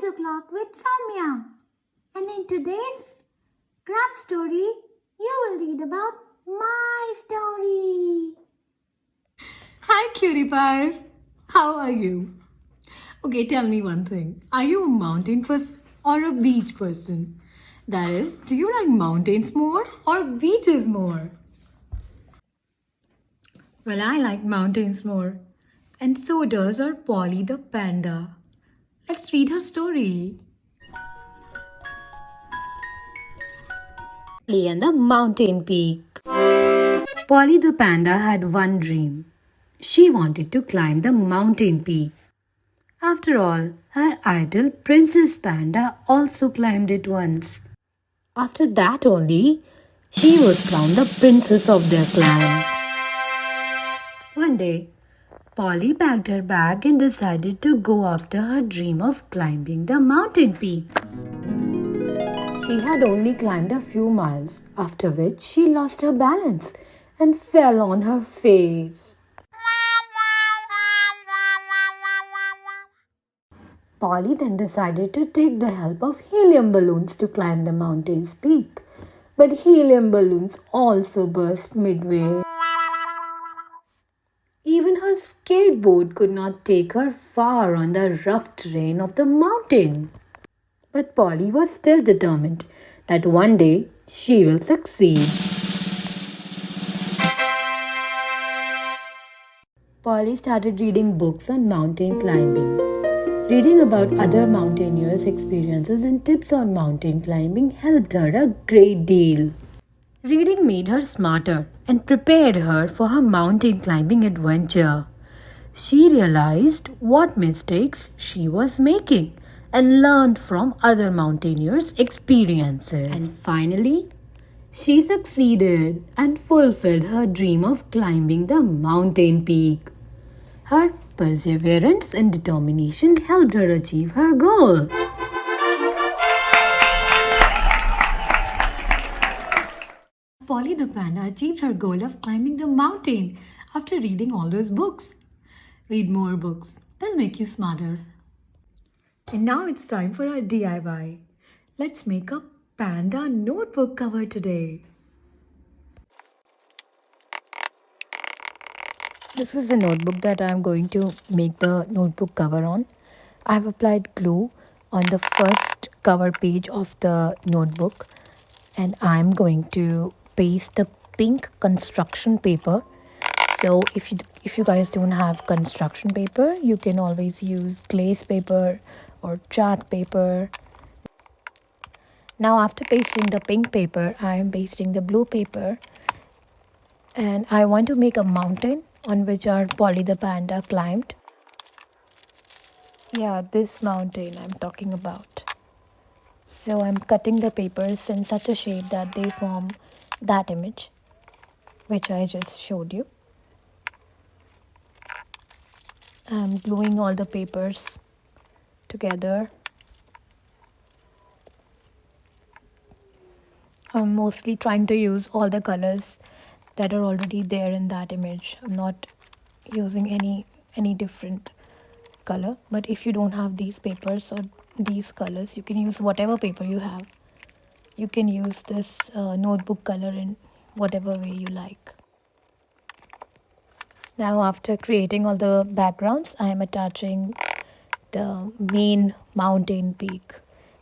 O'Clock with Saumya. And in today's craft story, you will read about my story. Hi, cutie pies. How are you? Okay, tell me one thing. Are you a mountain person or a beach person? That is, do you like mountains more or beaches more? Well, I like mountains more. And so does our Polly the panda. Let's read her story. Polly and the Mountain Peak. Polly the panda had one dream. She wanted to climb the mountain peak. After all, her idol Princess Panda also climbed it once. After that only, she was crowned the princess of their clan. One day, Polly packed her bag and decided to go after her dream of climbing the mountain peak. She had only climbed a few miles, after which she lost her balance and fell on her face. Polly then decided to take the help of helium balloons to climb the mountain's peak. But helium balloons also burst midway. Even her skateboard could not take her far on the rough terrain of the mountain. But Polly was still determined that one day she will succeed. Polly started reading books on mountain climbing. Reading about other mountaineers' experiences and tips on mountain climbing helped her a great deal. Reading made her smarter and prepared her for her mountain climbing adventure. She realized what mistakes she was making and learned from other mountaineers' experiences. And finally, she succeeded and fulfilled her dream of climbing the mountain peak. Her perseverance and determination helped her achieve her goal. Polly the panda achieved her goal of climbing the mountain after reading all those books. Read more books, they'll make you smarter. And now it's time for our DIY. Let's make a panda notebook cover today. This is the notebook that I'm going to make the notebook cover on. I've applied glue on the first cover page of the notebook and I'm going to paste the pink construction paper. So if you guys don't have construction paper, you can always use glaze paper or chart paper. Now after pasting the pink paper, I am pasting the blue paper and I want to make a mountain on which our Polly the panda climbed. Yeah, this mountain I'm talking about. So I'm cutting the papers in such a shape that they form that image, which I just showed you. I'm gluing all the papers together. I'm mostly trying to use all the colors that are already there in that image. I'm not using any different color, but if you don't have these papers or these colors, you can use whatever paper you have. You can use this notebook color in whatever way you like. Now after creating all the backgrounds, I am attaching the main mountain peak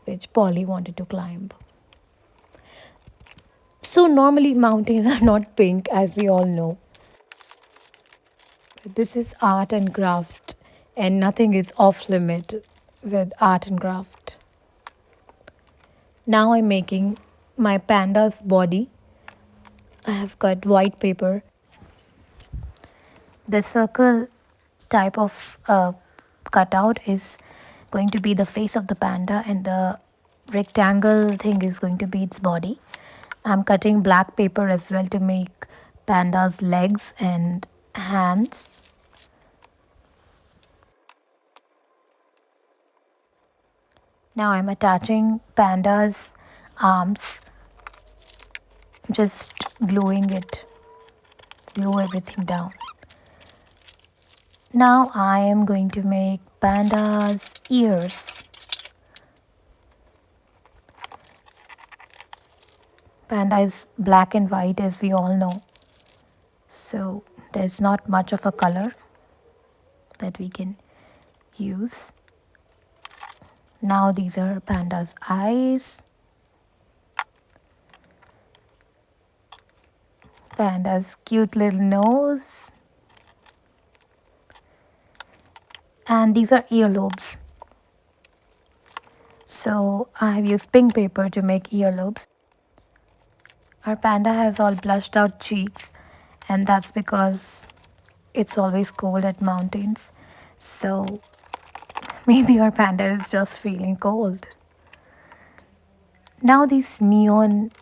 which Polly wanted to climb. So normally mountains are not pink, as we all know. This is art and craft and nothing is off limit with art and craft. Now I'm making my panda's body. I have cut white paper. The circle type of cutout is going to be the face of the panda and the rectangle thing is going to be its body. I'm cutting black paper as well to make panda's legs and hands. Now I'm attaching panda's arms, just gluing it, glue everything down. Now I am going to make panda's ears. Panda is black and white, as we all know. So there's not much of a color that we can use. Now these are Panda's eyes. Panda's cute little nose. And these are earlobes. So I've used pink paper to make earlobes. Our panda has all blushed out cheeks, and that's because it's always cold at mountains. So maybe our panda is just feeling cold. Now these neon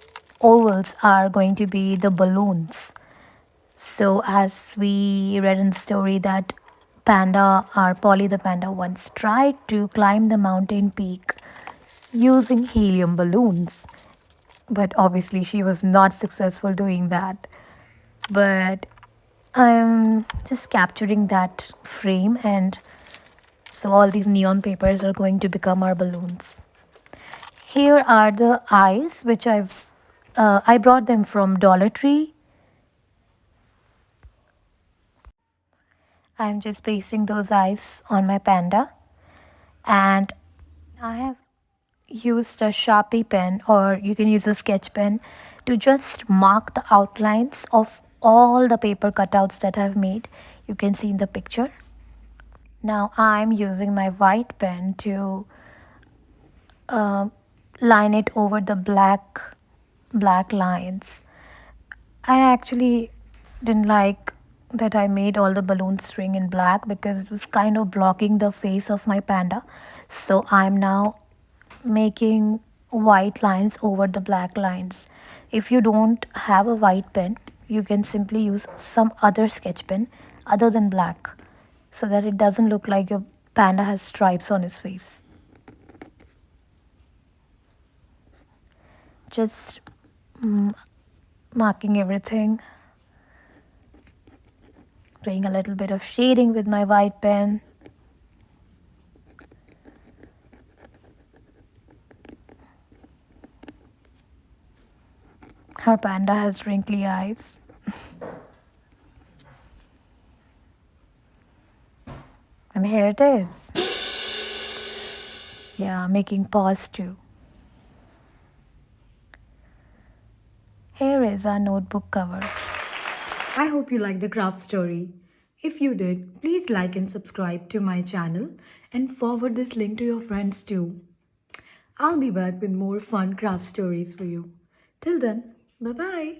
ovals are going to be the balloons. So as we read in the story that Panda or Polly the panda once tried to climb the mountain peak using helium balloons. But obviously she was not successful doing that. But I'm just capturing that frame, and so all these neon papers are going to become our balloons. Here are the eyes which I brought them from Dollar Tree. I'm just pasting those eyes on my panda, and I have used a Sharpie pen, or you can use a sketch pen, to just mark the outlines of all the paper cutouts that I've made. You can see in the picture. Now I'm using my white pen to line it over the black lines. I actually didn't like that I made all the balloon string in black because it was kind of blocking the face of my panda. So I'm now making white lines over the black lines. If you don't have a white pen, you can simply use some other sketch pen other than black, so that it doesn't look like your panda has stripes on his face. Just marking everything, doing a little bit of shading with my white pen. Her panda has wrinkly eyes. And here it is. Yeah, making paws too. Here is our notebook cover. I hope you liked the craft story. If you did, please like and subscribe to my channel and forward this link to your friends too. I'll be back with more fun craft stories for you. Till then, bye bye.